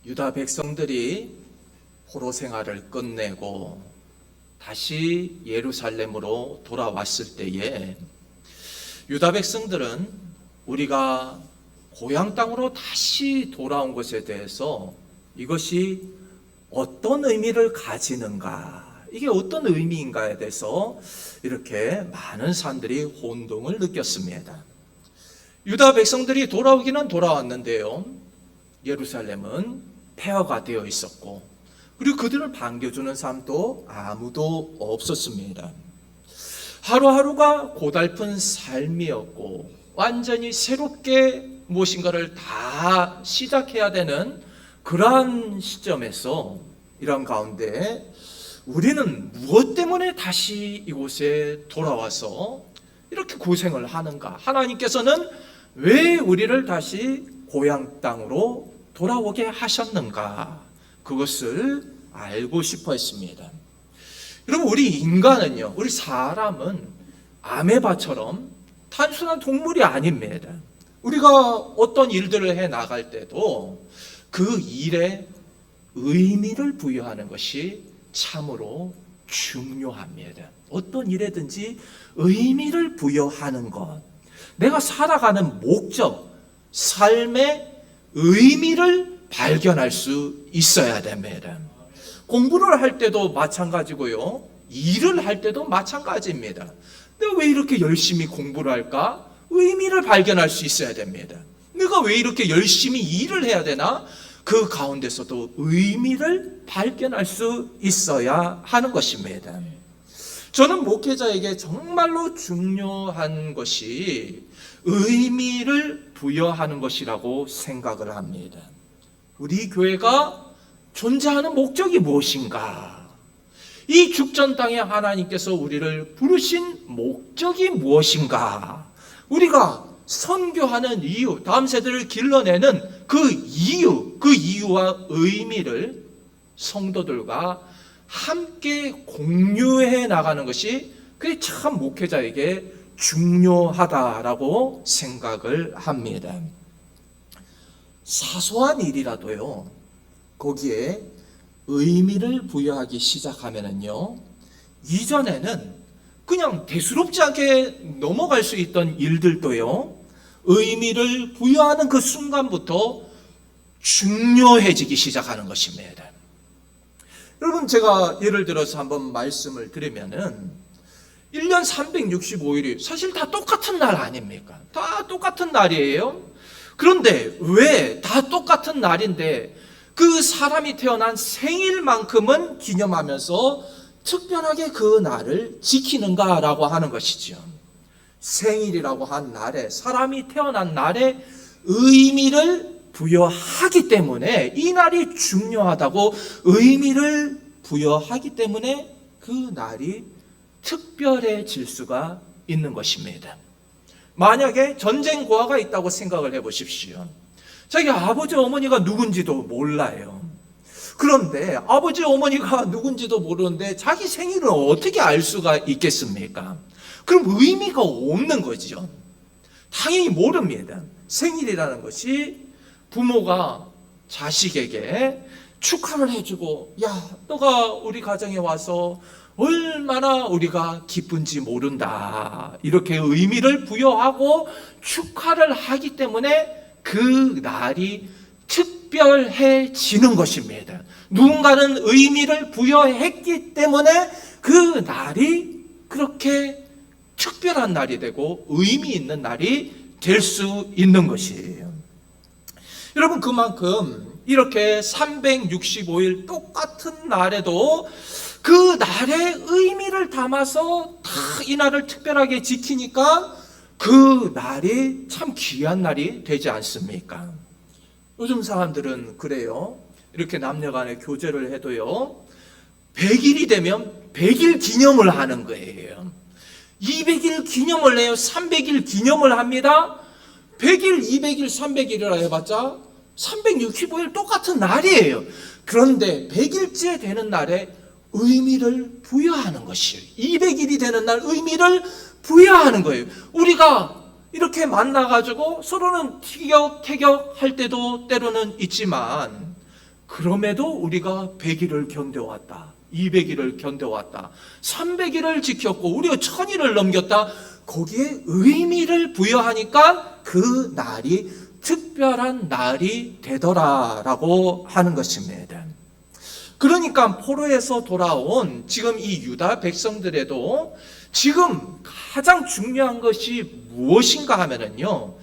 유다 백성들이 포로 생활을 끝내고 다시 예루살렘으로 돌아왔을 때에 유다 백성들은 우리가 고향 땅으로 다시 돌아온 것에 대해서 이것이 어떤 의미를 가지는가, 이게 어떤 의미인가에 대해서 이렇게 많은 사람들이 혼동을 느꼈습니다. 유다 백성들이 돌아오기는 돌아왔는데요, 예루살렘은 폐허가 되어 있었고, 그리고 그들을 반겨주는 사람도 아무도 없었습니다. 하루하루가 고달픈 삶이었고 완전히 새롭게 무엇인가를 다 시작해야 되는 그러한 시점에서 이런 가운데 우리는 무엇 때문에 다시 이곳에 돌아와서 이렇게 고생을 하는가? 하나님께서는 왜 우리를 다시 고향 땅으로 돌아오게 하셨는가? 그것을 알고 싶어 했습니다. 여러분, 우리 인간은요, 우리 사람은 아메바처럼 단순한 동물이 아닙니다. 우리가 어떤 일들을 해 나갈 때도 그 일에 의미를 부여하는 것이 참으로 중요합니다. 어떤 일에든지 의미를 부여하는 것, 내가 살아가는 목적, 삶의 의미를 발견할 수 있어야 됩니다. 공부를 할 때도 마찬가지고요, 일을 할 때도 마찬가지입니다. 내가 왜 이렇게 열심히 공부를 할까? 의미를 발견할 수 있어야 됩니다. 내가 왜 이렇게 열심히 일을 해야 되나? 그 가운데서도 의미를 발견할 수 있어야 하는 것입니다. 저는 목회자에게 정말로 중요한 것이 의미를 부여하는 것이라고 생각을 합니다. 우리 교회가 존재하는 목적이 무엇인가? 이 죽전 땅에 하나님께서 우리를 부르신 목적이 무엇인가? 우리가 선교하는 이유, 다음 세대를 길러내는 그 이유와 의미를 성도들과 함께 공유해 나가는 것이 그게 참 목회자에게 중요하다라고 생각을 합니다. 사소한 일이라도요, 거기에 의미를 부여하기 시작하면은요, 이전에는 그냥 대수롭지 않게 넘어갈 수 있던 일들도요, 의미를 부여하는 그 순간부터 중요해지기 시작하는 것입니다. 여러분, 제가 예를 들어서 한번 말씀을 드리면은 1년 365일이 사실 다 똑같은 날 아닙니까? 다 똑같은 날이에요. 그런데 왜 다 똑같은 날인데 그 사람이 태어난 생일만큼은 기념하면서 특별하게 그 날을 지키는가라고 하는 것이죠. 생일이라고 한 날에, 사람이 태어난 날에 의미를 부여하기 때문에, 이 날이 중요하다고 의미를 부여하기 때문에 그 날이 특별해질 수가 있는 것입니다. 만약에 전쟁 고아가 있다고 생각을 해보십시오. 자기 아버지 어머니가 누군지도 몰라요. 그런데 아버지 어머니가 누군지도 모르는데 자기 생일을 어떻게 알 수가 있겠습니까? 그럼 의미가 없는 거죠. 당연히 모릅니다. 생일이라는 것이 부모가 자식에게 축하를 해주고, 야, 너가 우리 가정에 와서 얼마나 우리가 기쁜지 모른다, 이렇게 의미를 부여하고 축하를 하기 때문에 그 날이 특별해지는 것입니다. 누군가는 의미를 부여했기 때문에 그 날이 그렇게 특별한 날이 되고 의미 있는 날이 될 수 있는 것이에요. 여러분, 그만큼 이렇게 365일 똑같은 날에도 그 날의 의미를 담아서 다 이 날을 특별하게 지키니까 그 날이 참 귀한 날이 되지 않습니까? 요즘 사람들은 그래요. 이렇게 남녀간에 교제를 해도요, 100일이 되면 100일 기념을 하는 거예요. 200일 기념을 해요. 300일 기념을 합니다. 100일, 200일, 300일이라 해봤자 365일 똑같은 날이에요. 그런데 100일째 되는 날에 의미를 부여하는 것이에요. 200일이 되는 날 의미를 부여하는 거예요. 우리가 이렇게 만나가지고 서로는 티격태격 할 때도 때로는 있지만 그럼에도 우리가 100일을 견뎌왔다, 200일을 견뎌왔다, 300일을 지켰고 우리가 1000일을 넘겼다. 거기에 의미를 부여하니까 그 날이 특별한 날이 되더라라고 하는 것입니다. 그러니까 포로에서 돌아온 지금 이 유다 백성들에도 지금 가장 중요한 것이 무엇인가 하면은요,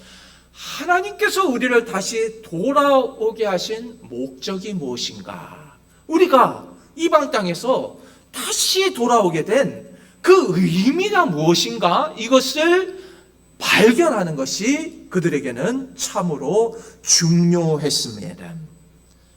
하나님께서 우리를 다시 돌아오게 하신 목적이 무엇인가, 우리가 이방 땅에서 다시 돌아오게 된 그 의미가 무엇인가, 이것을 발견하는 것이 그들에게는 참으로 중요했습니다.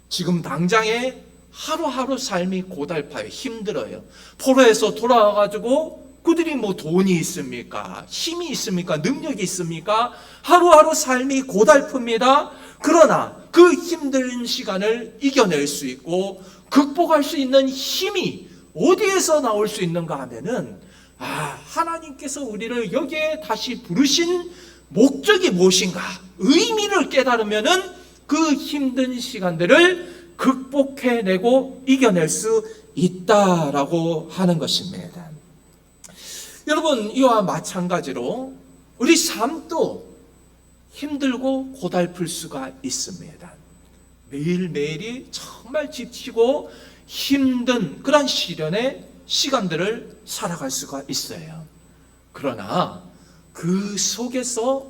지금 당장에 하루하루 삶이 고달파요. 힘들어요. 포로에서 돌아와가지고 그들이 뭐 돈이 있습니까? 힘이 있습니까? 능력이 있습니까? 하루하루 삶이 고달픕니다. 그러나 그 힘든 시간을 이겨낼 수 있고 극복할 수 있는 힘이 어디에서 나올 수 있는가 하면은, 하나님께서 우리를 여기에 다시 부르신 목적이 무엇인가, 의미를 깨달으면은 그 힘든 시간들을 극복해내고 이겨낼 수 있다라고 하는 것입니다. 여러분, 이와 마찬가지로 우리 삶도 힘들고 고달플 수가 있습니다. 매일매일이 정말 지치고 힘든 그런 시련의 시간들을 살아갈 수가 있어요. 그러나 그 속에서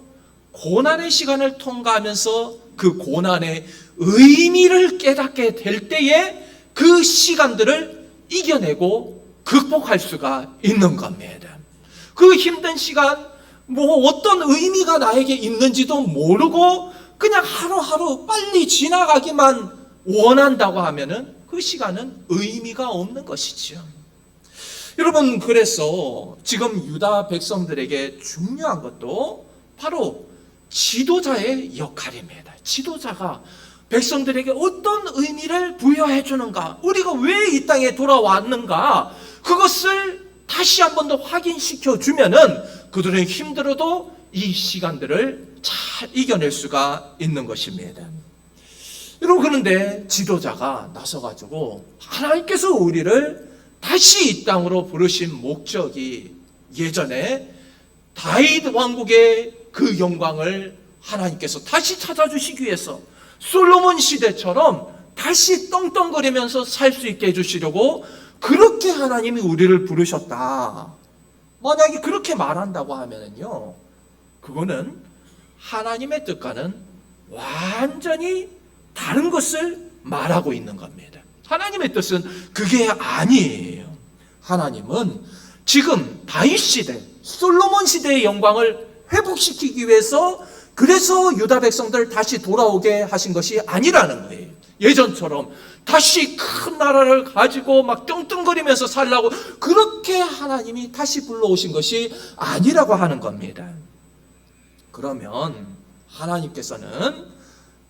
고난의 시간을 통과하면서 그 고난의 의미를 깨닫게 될 때에 그 시간들을 이겨내고 극복할 수가 있는 겁니다. 그 힘든 시간, 어떤 의미가 나에게 있는지도 모르고 그냥 하루하루 빨리 지나가기만 원한다고 하면은 그 시간은 의미가 없는 것이죠. 여러분, 그래서 지금 유다 백성들에게 중요한 것도 바로 지도자의 역할입니다. 지도자가 백성들에게 어떤 의미를 부여해 주는가, 우리가 왜 이 땅에 돌아왔는가, 그것을 다시 한 번 더 확인시켜 주면은 그들은 힘들어도 이 시간들을 잘 이겨낼 수가 있는 것입니다. 여러분, 그런데 지도자가 나서가지고 하나님께서 우리를 다시 이 땅으로 부르신 목적이, 예전에 다윗 왕국의 그 영광을 하나님께서 다시 찾아주시기 위해서 솔로몬 시대처럼 다시 떵떵거리면서 살 수 있게 해주시려고 그렇게 하나님이 우리를 부르셨다. 만약에 그렇게 말한다고 하면요, 그거는 하나님의 뜻과는 완전히 다른 것을 말하고 있는 겁니다. 하나님의 뜻은 그게 아니에요. 하나님은 지금 다윗 시대, 솔로몬 시대의 영광을 회복시키기 위해서, 그래서 유다 백성들 다시 돌아오게 하신 것이 아니라는 거예요. 예전처럼 다시 큰 나라를 가지고 막 떵떵거리면서 살라고 그렇게 하나님이 다시 불러오신 것이 아니라고 하는 겁니다. 그러면 하나님께서는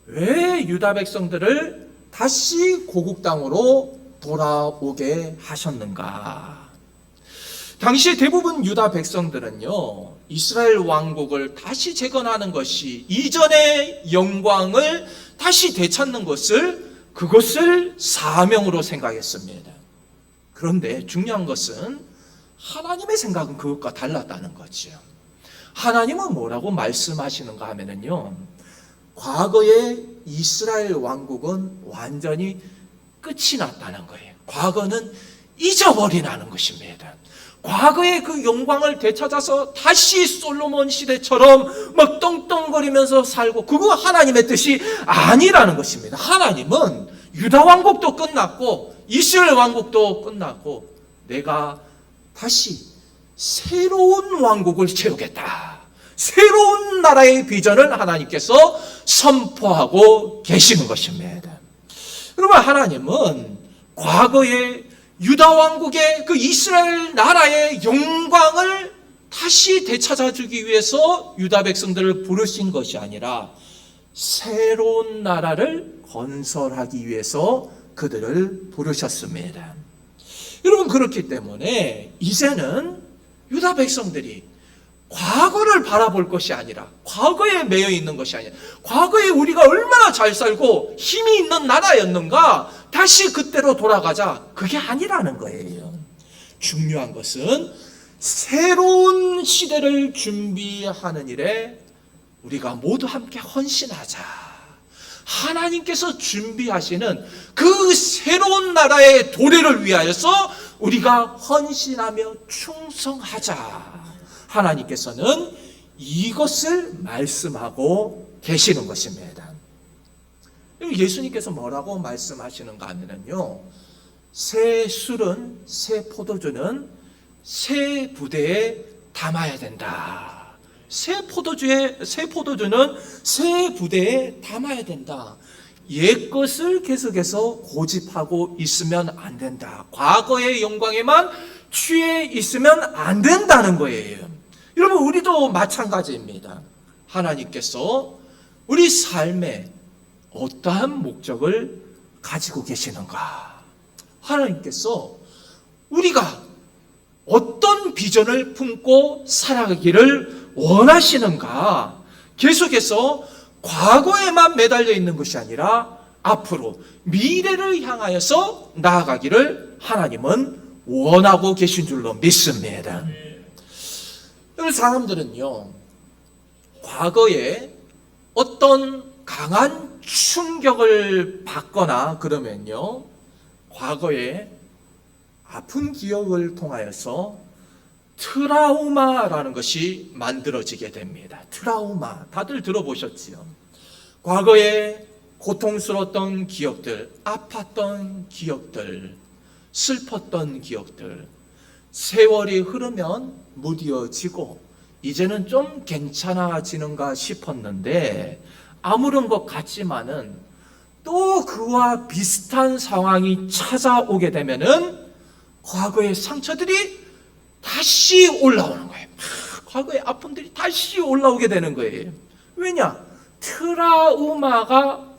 왜 유다 백성들을 다시 고국 땅으로 돌아오게 하셨는가? 당시 대부분 유다 백성들은요, 이스라엘 왕국을 다시 재건하는 것이, 이전의 영광을 다시 되찾는 것을, 그것을 사명으로 생각했습니다. 그런데 중요한 것은 하나님의 생각은 그것과 달랐다는 거죠. 하나님은 뭐라고 말씀하시는가 하면은요, 과거의 이스라엘 왕국은 완전히 끝이 났다는 거예요. 과거는 잊어버리라는 것입니다. 과거의 그 영광을 되찾아서 다시 솔로몬 시대처럼 막 떵떵거리면서 살고, 그거 하나님의 뜻이 아니라는 것입니다. 하나님은 유다 왕국도 끝났고 이스라엘 왕국도 끝났고, 내가 다시 새로운 왕국을 세우겠다, 새로운 나라의 비전을 하나님께서 선포하고 계시는 것입니다. 여러분, 하나님은 과거의 유다 왕국의 그 이스라엘 나라의 영광을 다시 되찾아주기 위해서 유다 백성들을 부르신 것이 아니라 새로운 나라를 건설하기 위해서 그들을 부르셨습니다. 여러분, 그렇기 때문에 이제는 유다 백성들이 과거를 바라볼 것이 아니라, 과거에 매여 있는 것이 아니라, 과거에 우리가 얼마나 잘 살고 힘이 있는 나라였는가, 다시 그때로 돌아가자. 그게 아니라는 거예요. 중요한 것은 새로운 시대를 준비하는 일에 우리가 모두 함께 헌신하자. 하나님께서 준비하시는 그 새로운 나라의 도래를 위하여서 우리가 헌신하며 충성하자. 하나님께서는 이것을 말씀하고 계시는 것입니다. 예수님께서 뭐라고 말씀하시는가 하면요, 새 술은, 새 포도주는 새 부대에 담아야 된다. 새 포도주는 새 부대에 담아야 된다. 옛 것을 계속해서 고집하고 있으면 안 된다. 과거의 영광에만 취해 있으면 안 된다는 거예요. 여러분, 우리도 마찬가지입니다. 하나님께서 우리 삶에 어떠한 목적을 가지고 계시는가? 하나님께서 우리가 어떤 비전을 품고 살아가기를 원하시는가? 계속해서 과거에만 매달려 있는 것이 아니라 앞으로 미래를 향하여서 나아가기를 하나님은 원하고 계신 줄로 믿습니다. 사람들은요, 과거에 어떤 강한 충격을 받거나 그러면요, 과거에 아픈 기억을 통하여서 트라우마라는 것이 만들어지게 됩니다. 트라우마, 다들 들어보셨지요? 과거에 고통스러웠던 기억들, 아팠던 기억들, 슬펐던 기억들, 세월이 흐르면 무뎌지고 이제는 좀 괜찮아지는가 싶었는데 아무런 것 같지만은 또 그와 비슷한 상황이 찾아오게 되면은 과거의 상처들이 다시 올라오는 거예요. 과거의 아픔들이 다시 올라오게 되는 거예요. 왜냐? 트라우마가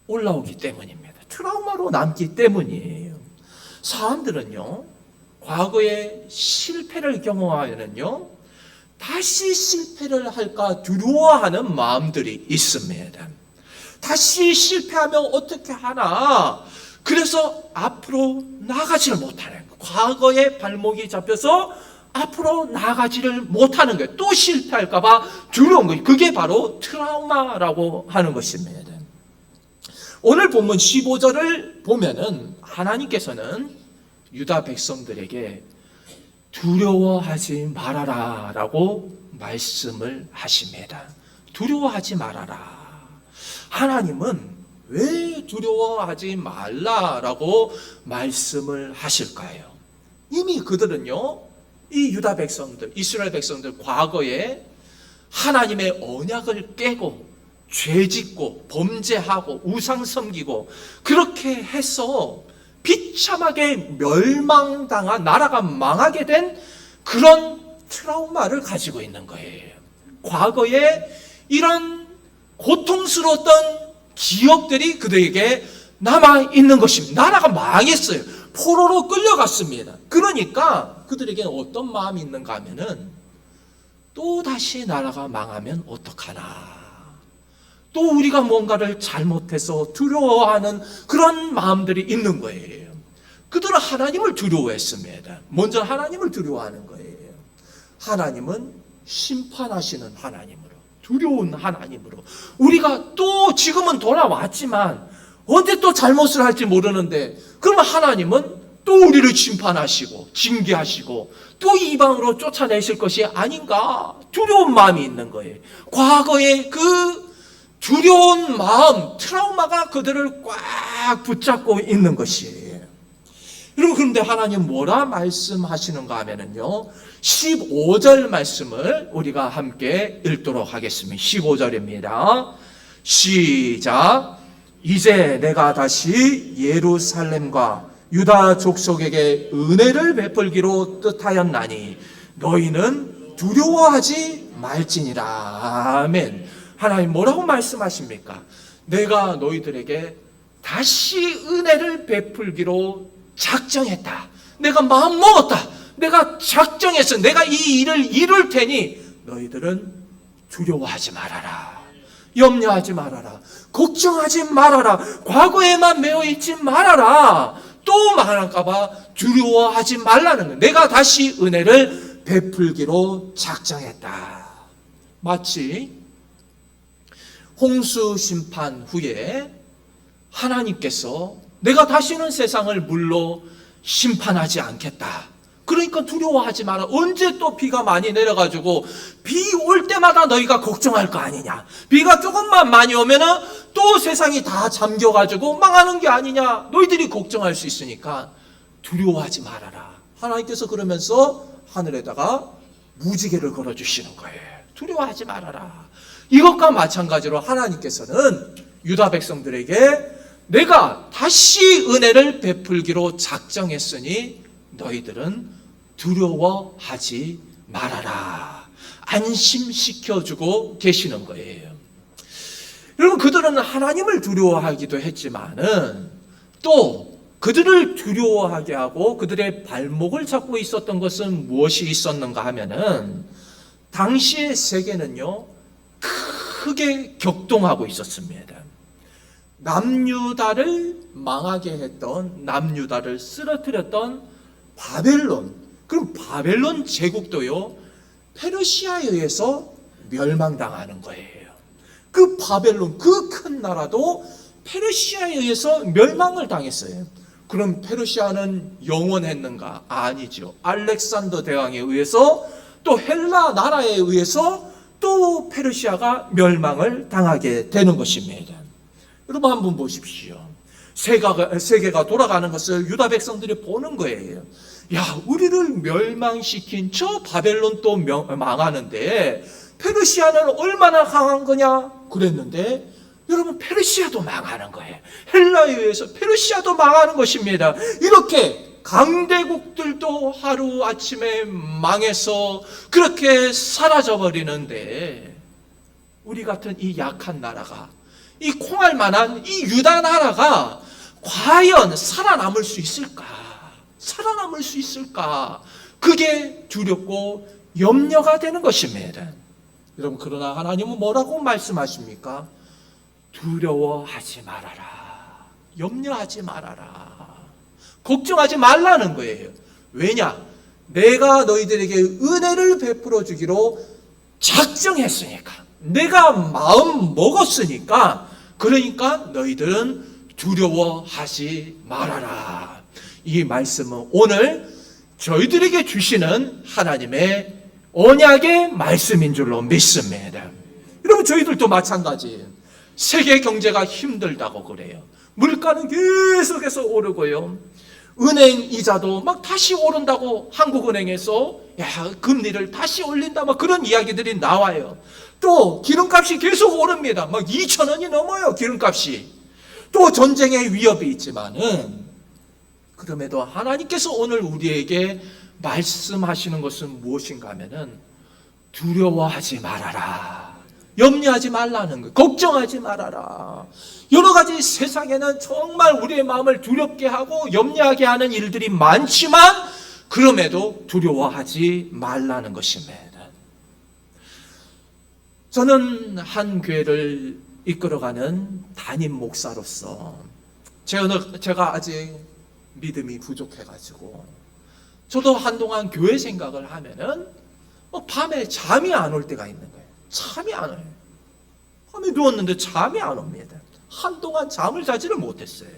올라오기 때문입니다. 트라우마로 남기 때문이에요. 사람들은요, 과거의 실패를 경험하면은요, 다시 실패를 할까 두려워하는 마음들이 있습니다. 다시 실패하면 어떻게 하나? 그래서 앞으로 나가지를 못하는 거예요. 과거에 발목이 잡혀서 앞으로 나가지를 못하는 거예요. 또 실패할까 봐 두려운 거예요. 그게 바로 트라우마라고 하는 것입니다. 오늘 본문 15절을 보면은 하나님께서는 유다 백성들에게 두려워하지 말아라 라고 말씀을 하십니다. 두려워하지 말아라. 하나님은 왜 두려워하지 말라라고 말씀을 하실까요? 이미 그들은요, 이 유다 백성들, 이스라엘 백성들 과거에 하나님의 언약을 깨고 죄짓고 범죄하고 우상 섬기고 그렇게 해서 비참하게 멸망당한, 나라가 망하게 된 그런 트라우마를 가지고 있는 거예요. 과거에 이런 고통스러웠던 기억들이 그들에게 남아있는 것입니다. 나라가 망했어요. 포로로 끌려갔습니다. 그러니까 그들에게는 어떤 마음이 있는가 하면은 또다시 나라가 망하면 어떡하나, 또 우리가 뭔가를 잘못해서 두려워하는 그런 마음들이 있는 거예요. 그들은 하나님을 두려워했습니다. 먼저 하나님을 두려워하는 거예요. 하나님은 심판하시는 하나님으로, 두려운 하나님으로, 우리가 또 지금은 돌아왔지만 언제 또 잘못을 할지 모르는데 그러면 하나님은 또 우리를 심판하시고 징계하시고 또 이방으로 쫓아내실 것이 아닌가, 두려운 마음이 있는 거예요. 과거의 그 두려운 마음, 트라우마가 그들을 꽉 붙잡고 있는 것이에요. 여러분, 그런데 하나님 뭐라 말씀하시는가 하면은요, 15절 말씀을 우리가 함께 읽도록 하겠습니다. 15절입니다. 시작. 이제 내가 다시 예루살렘과 유다 족속에게 은혜를 베풀기로 뜻하였나니 너희는 두려워하지 말지니라. 아멘. 하나님 뭐라고 말씀하십니까? 내가 너희들에게 다시 은혜를 베풀기로 작정했다. 내가 마음 먹었다. 내가 작정해서 내가 이 일을 이룰 테니 너희들은 두려워하지 말아라. 염려하지 말아라. 걱정하지 말아라. 과거에만 매여 있지 말아라. 또 말할까봐 두려워하지 말라는 거예요. 내가 다시 은혜를 베풀기로 작정했다. 마치 홍수 심판 후에 하나님께서 내가 다시는 세상을 물로 심판하지 않겠다. 그러니까 두려워하지 마라. 언제 또 비가 많이 내려가지고 비 올 때마다 너희가 걱정할 거 아니냐. 비가 조금만 많이 오면은 또 세상이 다 잠겨가지고 망하는 게 아니냐. 너희들이 걱정할 수 있으니까 두려워하지 말아라. 하나님께서 그러면서 하늘에다가 무지개를 걸어주시는 거예요. 두려워하지 말아라. 이것과 마찬가지로 하나님께서는 유다 백성들에게 내가 다시 은혜를 베풀기로 작정했으니 너희들은 두려워하지 말아라. 안심시켜주고 계시는 거예요. 여러분, 그들은 하나님을 두려워하기도 했지만은 또 그들을 두려워하게 하고 그들의 발목을 잡고 있었던 것은 무엇이 있었는가 하면은 당시의 세계는요 크게 격동하고 있었습니다. 남유다를 망하게 했던, 남유다를 쓰러뜨렸던 바벨론, 그럼 바벨론 제국도요 페르시아에 의해서 멸망당하는 거예요. 그 바벨론, 그 큰 나라도 페르시아에 의해서 멸망을 당했어요. 그럼 페르시아는 영원했는가? 아니죠. 알렉산더 대왕에 의해서 또 헬라 나라에 의해서 또 페르시아가 멸망을 당하게 되는 것입니다. 여러분 한번 보십시오. 세계가 돌아가는 것을 유다 백성들이 보는 거예요. 야, 우리를 멸망시킨 저 바벨론 또 망하는데 페르시아는 얼마나 강한 거냐 그랬는데 여러분 페르시아도 망하는 거예요. 헬라에 의해서 페르시아도 망하는 것입니다. 이렇게 강대국들도 하루아침에 망해서 그렇게 사라져버리는데 우리 같은 이 약한 나라가, 이 콩알 만한 이 유다 나라가 과연 살아남을 수 있을까? 살아남을 수 있을까? 그게 두렵고 염려가 되는 것입니다. 여러분, 그러나 하나님은 뭐라고 말씀하십니까? 두려워하지 말아라. 염려하지 말아라. 걱정하지 말라는 거예요. 왜냐? 내가 너희들에게 은혜를 베풀어 주기로 작정했으니까. 내가 마음 먹었으니까. 그러니까 너희들은 두려워하지 말아라. 이 말씀은 오늘 저희들에게 주시는 하나님의 언약의 말씀인 줄로 믿습니다. 여러분, 저희들도 마찬가지예요. 세계 경제가 힘들다고 그래요. 물가는 계속해서 오르고요. 은행 이자도 막 다시 오른다고 한국은행에서 금리를 다시 올린다 막 그런 이야기들이 나와요. 또 기름값이 계속 오릅니다. 막 2,000원이 넘어요, 기름값이. 또 전쟁의 위협이 있지만은 그럼에도 하나님께서 오늘 우리에게 말씀하시는 것은 무엇인가 하면은 두려워하지 말아라. 염려하지 말라는 거, 걱정하지 말아라. 여러 가지 세상에는 정말 우리의 마음을 두렵게 하고 염려하게 하는 일들이 많지만 그럼에도 두려워하지 말라는 것입니다. 저는 한 교회를 이끌어가는 담임 목사로서 제가 아직 믿음이 부족해가지고 저도 한동안 교회 생각을 하면은 밤에 잠이 안 올 때가 있는 거예요. 잠이 안 와요. 밤에 누웠는데 잠이 안 옵니다. 한동안 잠을 자지를 못했어요.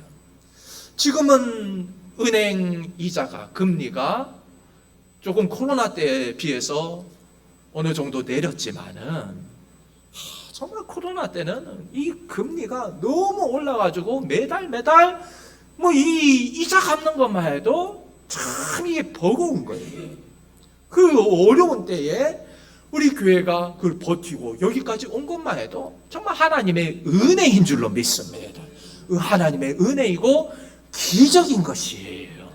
지금은 은행 이자가, 금리가 조금 코로나 때에 비해서 어느 정도 내렸지만은 정말 코로나 때는 이 금리가 너무 올라가지고 매달 이 이자 갚는 것만 해도 참 이게 버거운 거예요. 그 어려운 때에 우리 교회가 그걸 버티고 여기까지 온 것만 해도 정말 하나님의 은혜인 줄로 믿습니다. 하나님의 은혜이고 기적인 것이에요.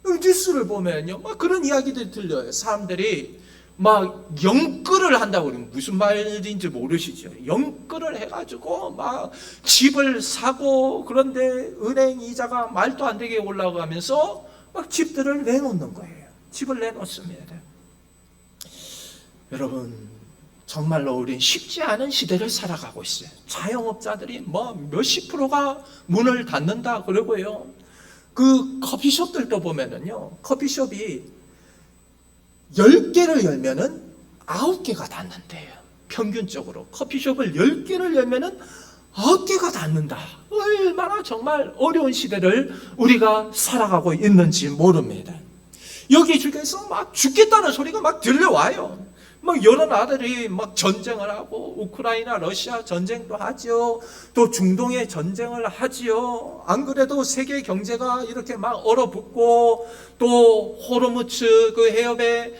뉴스를 보면요, 막 그런 이야기들이 들려요. 사람들이 막 영끌을 한다고 그러면 무슨 말인지 모르시죠? 영끌을 해가지고 막 집을 사고 그런데 은행 이자가 말도 안 되게 올라가면서 막 집들을 내놓는 거예요. 집을 내놓습니다. 여러분, 정말로 우린 쉽지 않은 시대를 살아가고 있어요. 자영업자들이 몇십 프로가 문을 닫는다 그러고요. 그 커피숍들도 보면은요, 커피숍이 10개를 열면은 9개가 닫는데요. 평균적으로 커피숍을 10개를 열면은 9개가 닫는다. 얼마나 정말 어려운 시대를 우리가 살아가고 있는지 모릅니다. 여기저기서 막 죽겠다는 소리가 막 들려와요. 여러 나라들이 막 전쟁을 하고, 우크라이나, 러시아 전쟁도 하지요. 또 중동에 전쟁을 하지요. 안 그래도 세계 경제가 이렇게 막 얼어붙고, 또 호르무즈 그 해협에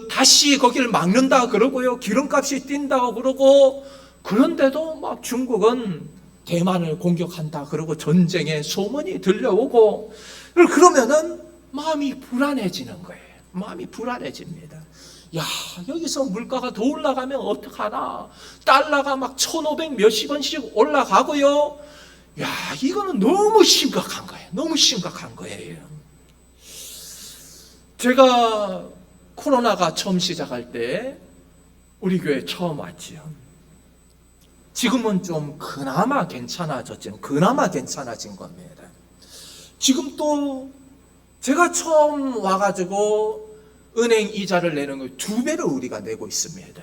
다시 거기를 막는다 그러고요. 기름값이 뛴다고 그러고, 그런데도 막 중국은 대만을 공격한다 그러고 전쟁의 소문이 들려오고, 그러면은 마음이 불안해지는 거예요. 마음이 불안해집니다. 야, 여기서 물가가 더 올라가면 어떡하나? 달러가 막 1,500 몇십 원씩 올라가고요. 야, 이거는 너무 심각한 거예요. 너무 심각한 거예요. 제가 코로나가 처음 시작할 때 우리 교회 처음 왔지요. 지금은 좀 그나마 괜찮아졌지만, 그나마 괜찮아진 겁니다. 지금 또 제가 처음 와가지고 은행 이자를 내는 걸 2배를 우리가 내고 있습니다.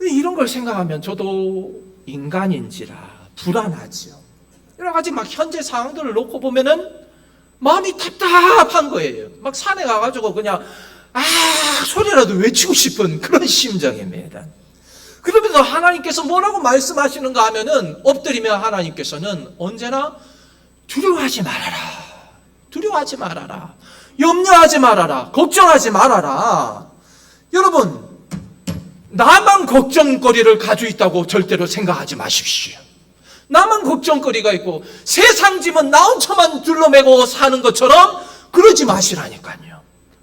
이런 걸 생각하면 저도 인간인지라 불안하지요. 여러 가지 막 현재 상황들을 놓고 보면은 마음이 답답한 거예요. 막 산에 가가지고 그냥 소리라도 외치고 싶은 그런 심정입니다. 그러면서 하나님께서 뭐라고 말씀하시는가 하면은, 엎드리면 하나님께서는 언제나 두려워하지 말아라. 두려워하지 말아라. 염려하지 말아라. 걱정하지 말아라. 여러분, 나만 걱정거리를 가지고 있다고 절대로 생각하지 마십시오. 나만 걱정거리가 있고 세상 짐은 나 혼자만 둘러매고 사는 것처럼 그러지 마시라니까요.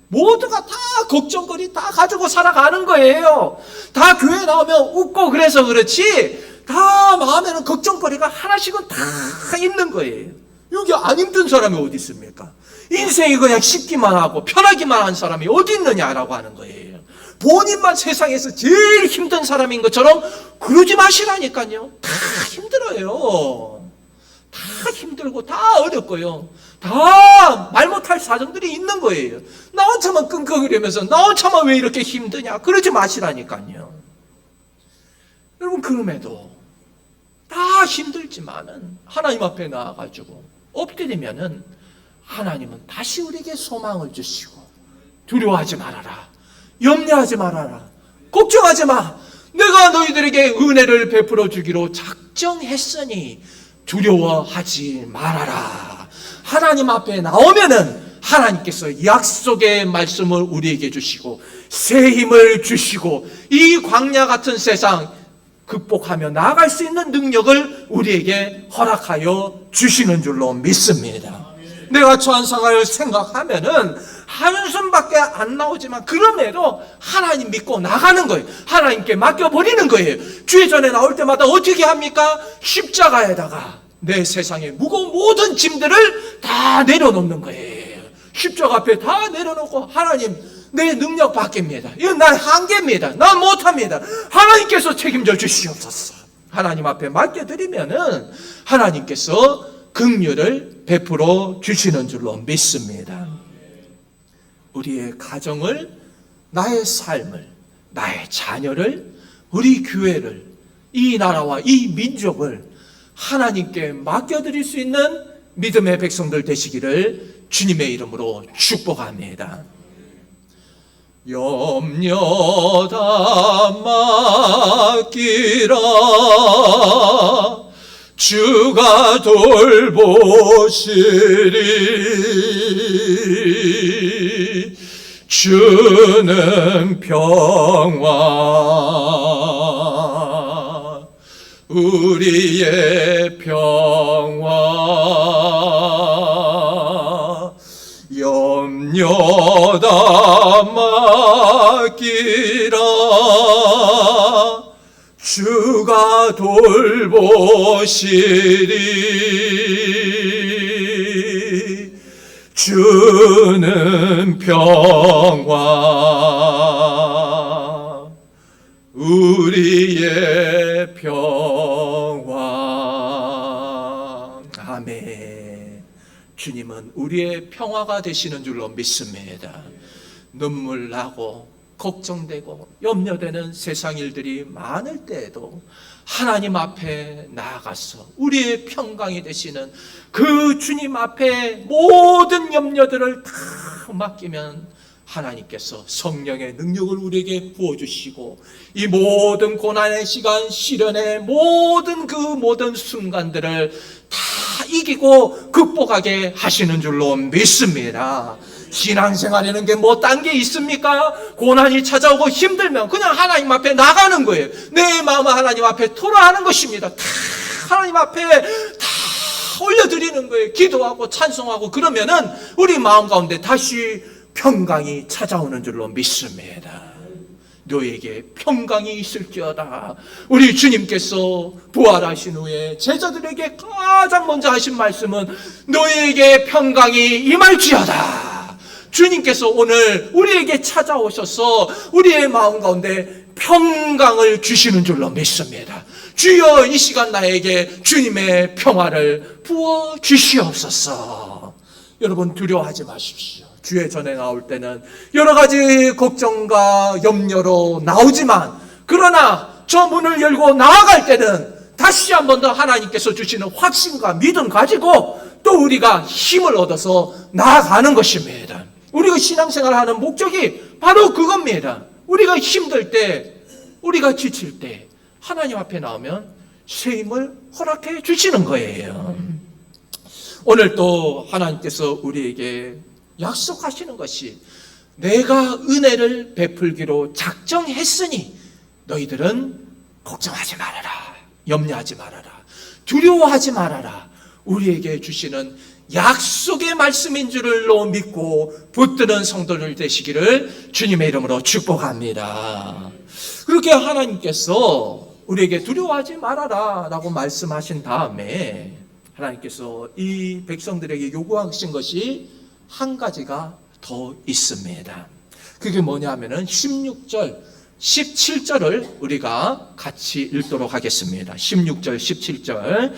모두가 다 걱정거리 다 가지고 살아가는 거예요. 다 교회 나오면 웃고 그래서 그렇지, 다 마음에는 걱정거리가 하나씩은 다 있는 거예요. 여기 안 힘든 사람이 어디 있습니까? 인생이 그냥 쉽기만 하고 편하기만 한 사람이 어디 있느냐라고 하는 거예요. 본인만 세상에서 제일 힘든 사람인 것처럼 그러지 마시라니까요. 다 힘들어요. 다 힘들고 다 어렵고요. 다 말 못할 사정들이 있는 거예요. 나 혼자만 끙끙거리면서 나 혼자만 왜 이렇게 힘드냐, 그러지 마시라니까요. 여러분, 그럼에도 다 힘들지만은 하나님 앞에 나와가지고 엎드리면은 하나님은 다시 우리에게 소망을 주시고, 두려워하지 말아라, 염려하지 말아라, 걱정하지 마, 내가 너희들에게 은혜를 베풀어 주기로 작정했으니 두려워하지 말아라. 하나님 앞에 나오면은 하나님께서 약속의 말씀을 우리에게 주시고 새 힘을 주시고 이 광야 같은 세상 극복하며 나아갈 수 있는 능력을 우리에게 허락하여 주시는 줄로 믿습니다. 내가 처한 상황을 생각하면은 한숨밖에 안 나오지만 그럼에도 하나님 믿고 나가는 거예요. 하나님께 맡겨버리는 거예요. 주의 전에 나올 때마다 어떻게 합니까? 십자가에다가 내 세상의 무거운 모든 짐들을 다 내려놓는 거예요. 십자가 앞에 다 내려놓고, 하나님, 내 능력 밖입니다. 이건 나의 한계입니다. 난 못합니다. 하나님께서 책임져 주시옵소서. 하나님 앞에 맡겨드리면은 하나님께서 긍휼을 베풀어 주시는 줄로 믿습니다. 우리의 가정을, 나의 삶을, 나의 자녀를, 우리 교회를, 이 나라와 이 민족을 하나님께 맡겨드릴 수 있는 믿음의 백성들 되시기를 주님의 이름으로 축복합니다. 염려 다 맡기라, 주가 돌보시리, 주는 평화, 우리의 평화, 염려 다 맡기라, 주가 돌보시리, 주는 평화, 우리의 평화. 아멘. 주님은 우리의 평화가 되시는 줄로 믿습니다. 눈물 나고 걱정되고 염려되는 세상 일들이 많을 때에도 하나님 앞에 나아가서 우리의 평강이 되시는 그 주님 앞에 모든 염려들을 다 맡기면 하나님께서 성령의 능력을 우리에게 부어주시고 이 모든 고난의 시간, 시련의 모든 순간들을 다 이기고 극복하게 하시는 줄로 믿습니다. 신앙생활이라는 게 뭐 딴 게 있습니까? 고난이 찾아오고 힘들면 그냥 하나님 앞에 나가는 거예요. 내 마음을 하나님 앞에 토로하는 것입니다. 다 하나님 앞에 다 올려드리는 거예요. 기도하고 찬송하고 그러면은 우리 마음 가운데 다시 평강이 찾아오는 줄로 믿습니다. 너에게 평강이 있을지어다. 우리 주님께서 부활하신 후에 제자들에게 가장 먼저 하신 말씀은 너에게 평강이 임할지어다. 주님께서 오늘 우리에게 찾아오셔서 우리의 마음 가운데 평강을 주시는 줄로 믿습니다. 주여 이 시간 나에게 주님의 평화를 부어 주시옵소서. 여러분 두려워하지 마십시오. 주의 전에 나올 때는 여러 가지 걱정과 염려로 나오지만 그러나 저 문을 열고 나아갈 때는 다시 한 번 더 하나님께서 주시는 확신과 믿음 가지고 또 우리가 힘을 얻어서 나아가는 것입니다. 우리가 신앙생활하는 목적이 바로 그겁니다. 우리가 힘들 때, 우리가 지칠 때 하나님 앞에 나오면 새 힘을 허락해 주시는 거예요. 오늘 또 하나님께서 우리에게 약속하시는 것이 내가 은혜를 베풀기로 작정했으니 너희들은 걱정하지 말아라, 염려하지 말아라, 두려워하지 말아라. 우리에게 주시는 약속의 말씀인 줄을 믿고 붙드는 성도들 되시기를 주님의 이름으로 축복합니다. 그렇게 하나님께서 우리에게 두려워하지 말아라 라고 말씀하신 다음에 하나님께서 이 백성들에게 요구하신 것이 한 가지가 더 있습니다. 그게 뭐냐면은 16절, 17절을 우리가 같이 읽도록 하겠습니다. 16절, 17절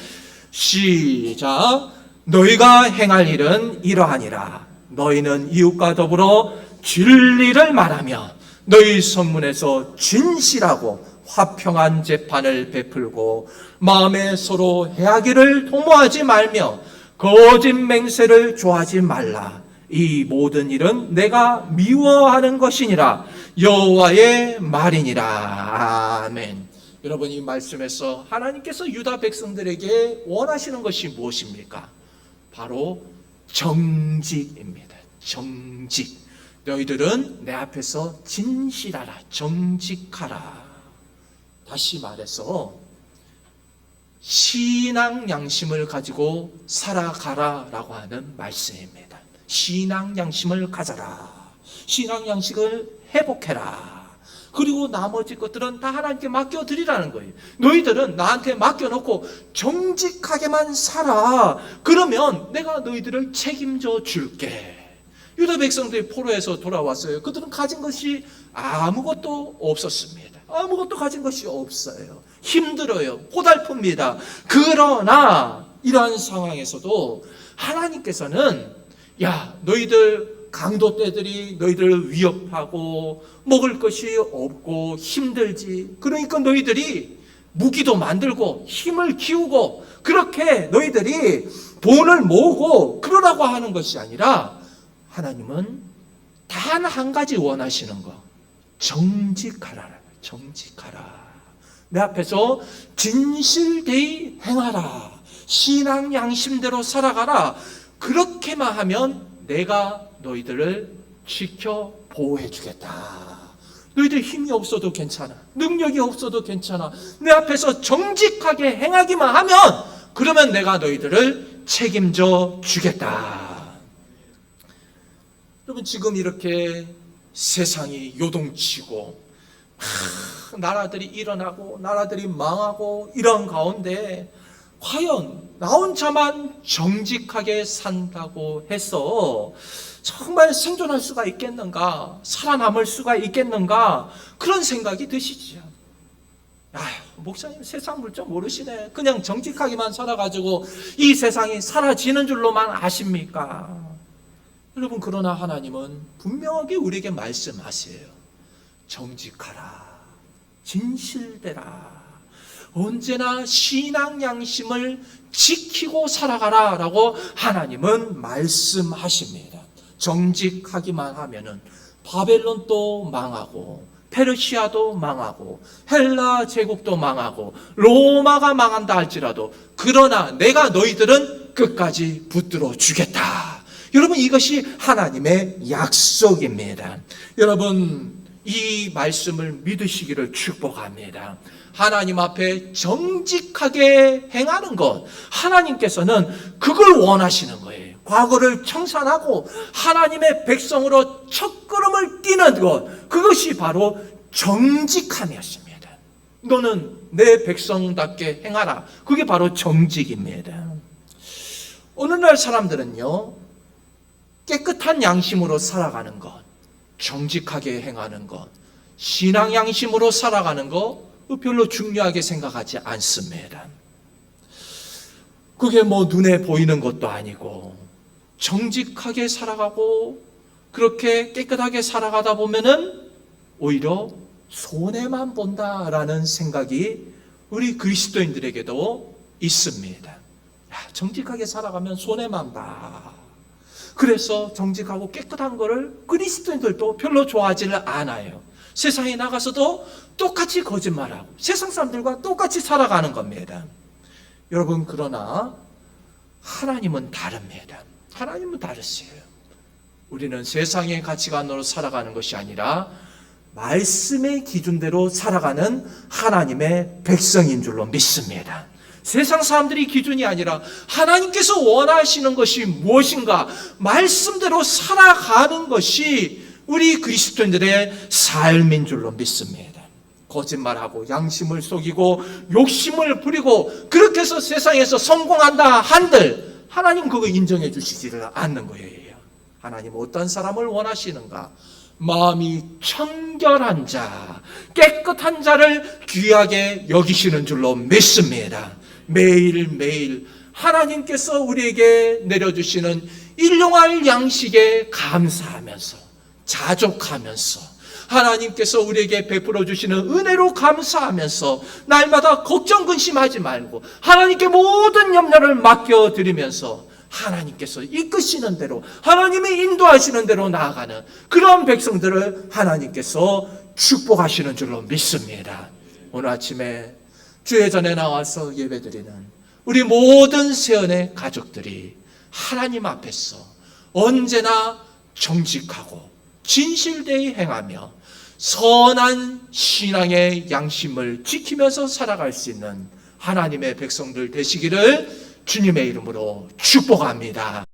시작. 너희가 행할 일은 이러하니라. 너희는 이웃과 더불어 진리를 말하며 너희 성문에서 진실하고 화평한 재판을 베풀고 마음에 서로 해하기를 도모하지 말며 거짓 맹세를 좋아하지 말라. 이 모든 일은 내가 미워하는 것이니라. 여호와의 말이니라. 아멘. 여러분 이 말씀에서 하나님께서 유다 백성들에게 원하시는 것이 무엇입니까? 바로 정직입니다. 정직. 너희들은 내 앞에서 진실하라, 정직하라. 다시 말해서 신앙 양심을 가지고 살아가라라고 하는 말씀입니다. 신앙 양심을 가져라. 신앙 양식을 회복해라. 그리고 나머지 것들은 다 하나님께 맡겨드리라는 거예요. 너희들은 나한테 맡겨놓고 정직하게만 살아. 그러면 내가 너희들을 책임져 줄게. 유다 백성들이 포로에서 돌아왔어요. 그들은 가진 것이 아무것도 없었습니다. 아무것도 가진 것이 없어요. 힘들어요. 고달픕니다. 그러나 이러한 상황에서도 하나님께서는 야, 너희들 강도 떼들이 너희들을 위협하고 먹을 것이 없고 힘들지. 그러니까 너희들이 무기도 만들고 힘을 키우고 그렇게 너희들이 돈을 모으고 그러라고 하는 것이 아니라 하나님은 단 한 가지 원하시는 거. 정직하라. 정직하라. 내 앞에서 진실되이 행하라. 신앙 양심대로 살아가라. 그렇게만 하면 내가 너희들을 지켜 보호해 주겠다. 너희들 힘이 없어도 괜찮아. 능력이 없어도 괜찮아. 내 앞에서 정직하게 행하기만 하면 그러면 내가 너희들을 책임져 주겠다. 여러분 지금 이렇게 세상이 요동치고 나라들이 일어나고 나라들이 망하고 이런 가운데 과연 나 혼자만 정직하게 산다고 해서 정말 생존할 수가 있겠는가? 살아남을 수가 있겠는가? 그런 생각이 드시지요. 아휴, 목사님 세상 물정 모르시네. 그냥 정직하게만 살아가지고 이 세상이 사라지는 줄로만 아십니까? 여러분, 그러나 하나님은 분명하게 우리에게 말씀하세요. 정직하라, 진실되라, 언제나 신앙 양심을 지키고 살아가라 라고 하나님은 말씀하십니다. 정직하기만 하면은 바벨론도 망하고 페르시아도 망하고 헬라 제국도 망하고 로마가 망한다 할지라도 그러나 내가 너희들은 끝까지 붙들어 주겠다. 여러분, 이것이 하나님의 약속입니다. 여러분, 이 말씀을 믿으시기를 축복합니다. 하나님 앞에 정직하게 행하는 것, 하나님께서는 그걸 원하시는 거예요. 과거를 청산하고 하나님의 백성으로 첫걸음을 뛰는 것, 그것이 바로 정직함이었습니다. 너는 내 백성답게 행하라. 그게 바로 정직입니다. 오늘날 사람들은요, 깨끗한 양심으로 살아가는 것, 정직하게 행하는 것, 신앙 양심으로 살아가는 것 별로 중요하게 생각하지 않습니다. 그게 뭐 눈에 보이는 것도 아니고 정직하게 살아가고 그렇게 깨끗하게 살아가다 보면은 오히려 손해만 본다라는 생각이 우리 그리스도인들에게도 있습니다. 야, 정직하게 살아가면 손해만 봐. 그래서 정직하고 깨끗한 거를 그리스도인들도 별로 좋아하지를 않아요. 세상에 나가서도 똑같이 거짓말하고 세상 사람들과 똑같이 살아가는 겁니다. 여러분, 그러나 하나님은 다릅니다. 하나님은 다르세요. 우리는 세상의 가치관으로 살아가는 것이 아니라 말씀의 기준대로 살아가는 하나님의 백성인 줄로 믿습니다. 세상 사람들이 기준이 아니라 하나님께서 원하시는 것이 무엇인가 말씀대로 살아가는 것이 우리 그리스도인들의 삶인 줄로 믿습니다. 거짓말하고 양심을 속이고 욕심을 부리고 그렇게 해서 세상에서 성공한다 한들 하나님 그거 인정해 주시지를 않는 거예요. 하나님 어떤 사람을 원하시는가? 마음이 청결한 자, 깨끗한 자를 귀하게 여기시는 줄로 믿습니다. 매일매일 하나님께서 우리에게 내려주시는 일용할 양식에 감사하면서 자족하면서 하나님께서 우리에게 베풀어 주시는 은혜로 감사하면서 날마다 걱정 근심하지 말고 하나님께 모든 염려를 맡겨드리면서 하나님께서 이끄시는 대로 하나님의 인도하시는 대로 나아가는 그런 백성들을 하나님께서 축복하시는 줄로 믿습니다. 오늘 아침에 주의 전에 나와서 예배드리는 우리 모든 세연의 가족들이 하나님 앞에서 언제나 정직하고 진실되이 행하며 선한 신앙의 양심을 지키면서 살아갈 수 있는 하나님의 백성들 되시기를 주님의 이름으로 축복합니다.